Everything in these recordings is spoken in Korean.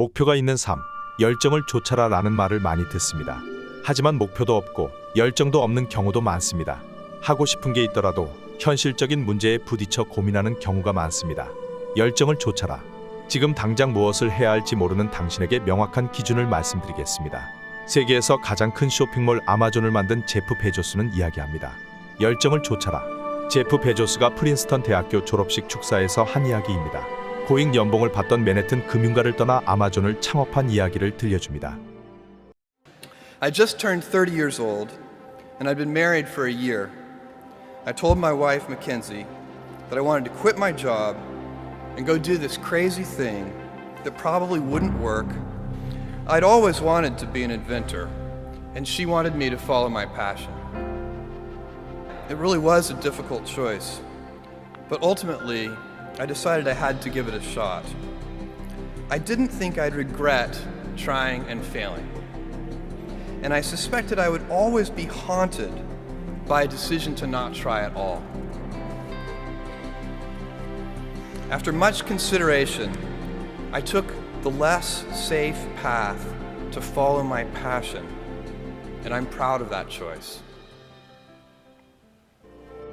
목표가 있는 삶, 열정을 좇아라 라는 말을 많이 듣습니다. 하지만 목표도 없고 열정도 없는 경우도 많습니다. 하고 싶은 게 있더라도 현실적인 문제에 부딪혀 고민하는 경우가 많습니다. 열정을 좇아라. 지금 당장 무엇을 해야 할지 모르는 당신에게 명확한 기준을 말씀드리겠습니다. 세계에서 가장 큰 쇼핑몰 아마존을 만든 제프 베조스는 이야기합니다. 열정을 좇아라. 제프 베조스가 프린스턴 대학교 졸업식 축사에서 한 이야기입니다. 고액 연봉을 받던 맨해튼 금융가를 떠나 아마존을 창업한 이야기를 들려줍니다. I just turned 30 years old and I'd been married for a year. I told my wife Mackenzie that I wanted to quit my job and go do this crazy thing that probably wouldn't work. I'd always wanted to be an inventor, and she wanted me to follow my passion. It really was a difficult choice, but ultimately, I decided I had to give it a shot. I didn't think I'd regret trying and failing, and I suspected I would always be haunted by a decision to not try at all. After much consideration, I took the less safe path to follow my passion, and I'm proud of that choice.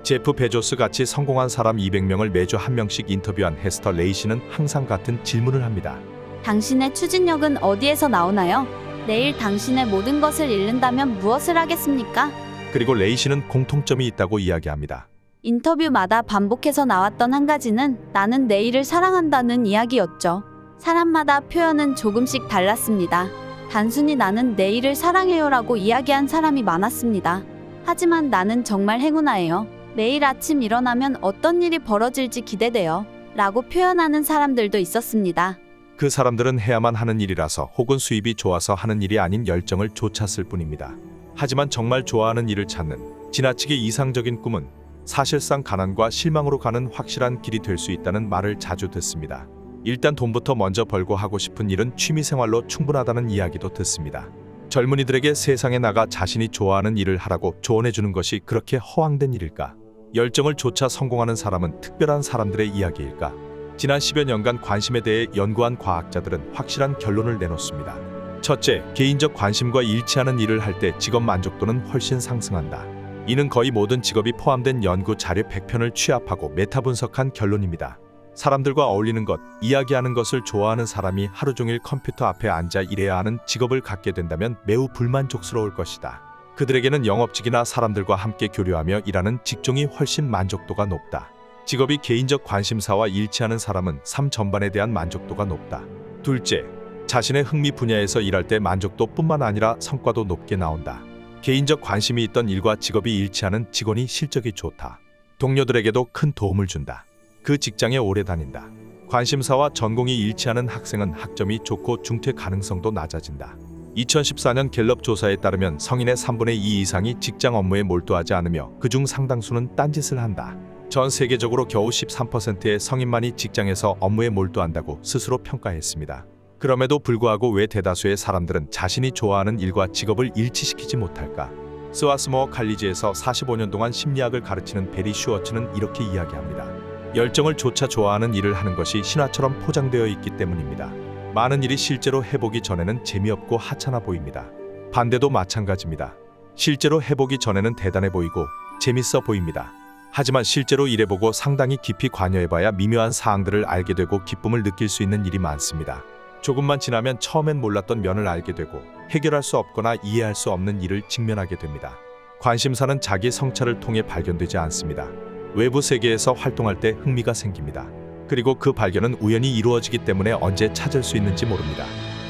제프 베조스 같이 성공한 사람 200명을 매주 한 명씩 인터뷰한 헤스터 레이시는 항상 같은 질문을 합니다. 당신의 추진력은 어디에서 나오나요? 내일 당신의 모든 것을 잃는다면 무엇을 하겠습니까? 그리고 레이시는 공통점이 있다고 이야기합니다. 인터뷰마다 반복해서 나왔던 한 가지는 나는 내일을 사랑한다는 이야기였죠. 사람마다 표현은 조금씩 달랐습니다. 단순히 나는 내일을 사랑해요라고 이야기한 사람이 많았습니다. 하지만 나는 정말 행운아예요. 매일 아침 일어나면 어떤 일이 벌어질지 기대돼요. 라고 표현하는 사람들도 있었습니다. 그 사람들은 해야만 하는 일이라서 혹은 수입이 좋아서 하는 일이 아닌 열정을 좇았을 뿐입니다. 하지만 정말 좋아하는 일을 찾는 지나치게 이상적인 꿈은 사실상 가난과 실망으로 가는 확실한 길이 될 수 있다는 말을 자주 듣습니다. 일단 돈부터 먼저 벌고 하고 싶은 일은 취미생활로 충분하다는 이야기도 듣습니다. 젊은이들에게 세상에 나가 자신이 좋아하는 일을 하라고 조언해주는 것이 그렇게 허황된 일일까? 열정을 좇아 성공하는 사람은 특별한 사람들의 이야기일까? 지난 10여 년간 관심에 대해 연구한 과학자들은 확실한 결론을 내놓습니다. 첫째, 개인적 관심과 일치하는 일을 할 때 직업 만족도는 훨씬 상승한다. 이는 거의 모든 직업이 포함된 연구 자료 100편을 취합하고 메타 분석한 결론입니다. 사람들과 어울리는 것, 이야기하는 것을 좋아하는 사람이 하루 종일 컴퓨터 앞에 앉아 일해야 하는 직업을 갖게 된다면 매우 불만족스러울 것이다. 그들에게는 영업직이나 사람들과 함께 교류하며 일하는 직종이 훨씬 만족도가 높다. 직업이 개인적 관심사와 일치하는 사람은 삶 전반에 대한 만족도가 높다. 둘째, 자신의 흥미 분야에서 일할 때 만족도뿐만 아니라 성과도 높게 나온다. 개인적 관심이 있던 일과 직업이 일치하는 직원이 실적이 좋다. 동료들에게도 큰 도움을 준다. 그 직장에 오래 다닌다. 관심사와 전공이 일치하는 학생은 학점이 좋고 중퇴 가능성도 낮아진다. 2014년 갤럽 조사에 따르면 성인의 3분의 2 이상이 직장 업무에 몰두하지 않으며 그중 상당수는 딴짓을 한다. 전 세계적으로 겨우 13%의 성인만이 직장에서 업무에 몰두한다고 스스로 평가했습니다. 그럼에도 불구하고 왜 대다수의 사람들은 자신이 좋아하는 일과 직업을 일치시키지 못할까? 스와스모어 칼리지에서 45년 동안 심리학을 가르치는 베리 슈워츠는 이렇게 이야기합니다. 열정을 좇아 좋아하는 일을 하는 것이 신화처럼 포장되어 있기 때문입니다. 많은 일이 실제로 해보기 전에는 재미없고 하찮아 보입니다. 반대도 마찬가지입니다. 실제로 해보기 전에는 대단해 보이고 재밌어 보입니다. 하지만 실제로 일해보고 상당히 깊이 관여해봐야 미묘한 사항들을 알게 되고 기쁨을 느낄 수 있는 일이 많습니다. 조금만 지나면 처음엔 몰랐던 면을 알게 되고 해결할 수 없거나 이해할 수 없는 일을 직면하게 됩니다. 관심사는 자기 성찰을 통해 발견되지 않습니다. 외부 세계에서 활동할 때 흥미가 생깁니다. 그리고 그 발견은 우연히 이루어지기 때문에 언제 찾을 수 있는지 모릅니다.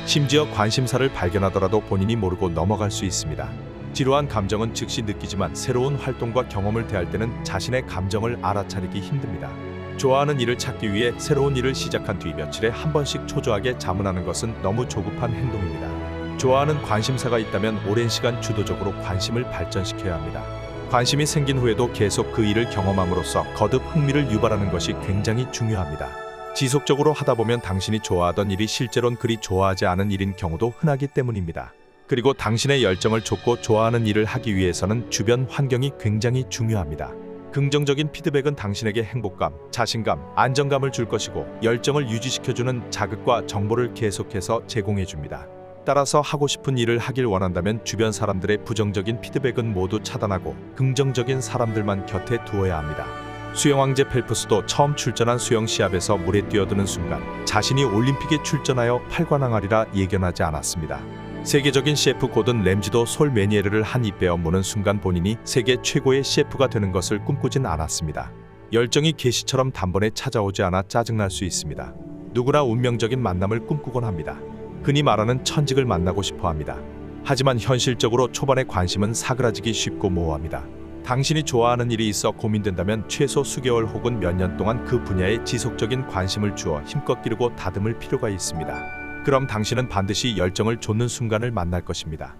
심지어 관심사를 발견하더라도 본인이 모르고 넘어갈 수 있습니다. 지루한 감정은 즉시 느끼지만 새로운 활동과 경험을 대할 때는 자신의 감정을 알아차리기 힘듭니다. 좋아하는 일을 찾기 위해 새로운 일을 시작한 뒤 며칠에 한 번씩 초조하게 자문하는 것은 너무 조급한 행동입니다. 좋아하는 관심사가 있다면 오랜 시간 주도적으로 관심을 발전시켜야 합니다. 관심이 생긴 후에도 계속 그 일을 경험함으로써 거듭 흥미를 유발하는 것이 굉장히 중요합니다. 지속적으로 하다 보면 당신이 좋아하던 일이 실제론 그리 좋아하지 않은 일인 경우도 흔하기 때문입니다. 그리고 당신의 열정을 좇고 좋아하는 일을 하기 위해서는 주변 환경이 굉장히 중요합니다. 긍정적인 피드백은 당신에게 행복감, 자신감, 안정감을 줄 것이고 열정을 유지시켜주는 자극과 정보를 계속해서 제공해줍니다. 따라서 하고 싶은 일을 하길 원한다면 주변 사람들의 부정적인 피드백은 모두 차단하고 긍정적인 사람들만 곁에 두어야 합니다. 수영 왕제 펠프스도 처음 출전한 수영 시합에서 물에 뛰어드는 순간 자신이 올림픽에 출전하여 8관왕하리라 예견하지 않았습니다. 세계적인 셰프 고든 램지도 솔 메니에르를 한 입 베어 무는 순간 본인이 세계 최고의 셰프가 되는 것을 꿈꾸진 않았습니다. 열정이 계시처럼 단번에 찾아오지 않아 짜증날 수 있습니다. 누구나 운명적인 만남을 꿈꾸곤 합니다. 흔히 말하는 천직을 만나고 싶어 합니다. 하지만 현실적으로 초반의 관심은 사그라지기 쉽고 모호합니다. 당신이 좋아하는 일이 있어 고민된다면 최소 수개월 혹은 몇 년 동안 그 분야에 지속적인 관심을 주어 힘껏 기르고 다듬을 필요가 있습니다. 그럼 당신은 반드시 열정을 돋는 순간을 만날 것입니다.